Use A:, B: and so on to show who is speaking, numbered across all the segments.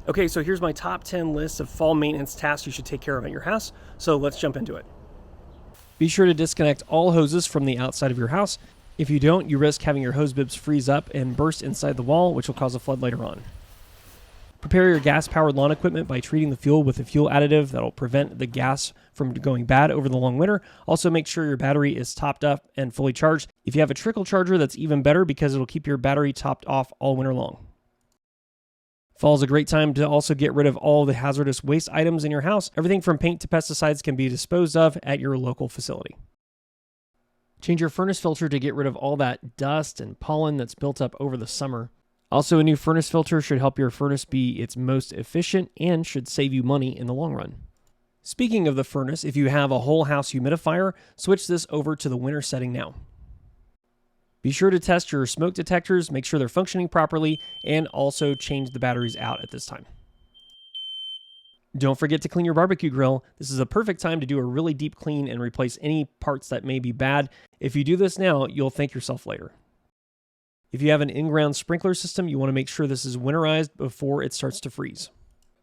A: Okay, so here's my top 10 list of fall maintenance tasks you should take care of at your house. So let's jump into it. Be sure to disconnect all hoses from the outside of your house. If you don't, you risk having your hose bibs freeze up and burst inside the wall, which will cause a flood later on. Prepare your gas-powered lawn equipment by treating the fuel with a fuel additive that'll prevent the gas from going bad over the long winter. Also, make sure your battery is topped up and fully charged. If you have a trickle charger, that's even better because it'll keep your battery topped off all winter long. Fall is a great time to also get rid of all the hazardous waste items in your house. Everything from paint to pesticides can be disposed of at your local facility. Change your furnace filter to get rid of all that dust and pollen that's built up over the summer. Also, a new furnace filter should help your furnace be its most efficient and should save you money in the long run. Speaking of the furnace, if you have a whole house humidifier, switch this over to the winter setting now. Be sure to test your smoke detectors, make sure they're functioning properly, and also change the batteries out at this time. Don't forget to clean your barbecue grill. This is a perfect time to do a really deep clean and replace any parts that may be bad. If you do this now, you'll thank yourself later. If you have an in-ground sprinkler system, you want to make sure this is winterized before it starts to freeze.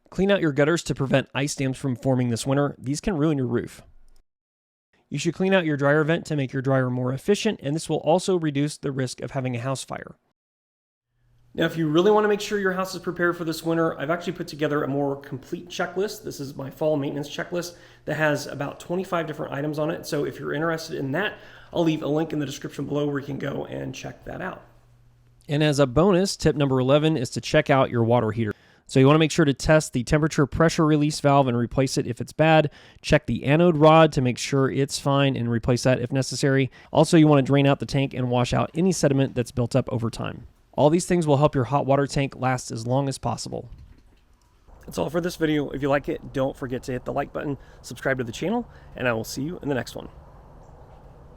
A: Clean out your gutters to prevent ice dams from forming this winter. These can ruin your roof. You should clean out your dryer vent to make your dryer more efficient, and this will also reduce the risk of having a house fire. Now, if you really want to make sure your house is prepared for this winter, I've actually put together a more complete checklist. This is my fall maintenance checklist that has about 25 different items on it. So if you're interested in that, I'll leave a link in the description below where you can go and check that out. And as a bonus, tip number 11 is to check out your water heater. So you want to make sure to test the temperature pressure release valve and replace it if it's bad. Check the anode rod to make sure it's fine and replace that if necessary. Also, you want to drain out the tank and wash out any sediment that's built up over time. All these things will help your hot water tank last as long as possible. That's all for this video. If you like it, don't forget to hit the like button, subscribe to the channel, and I will see you in the next one.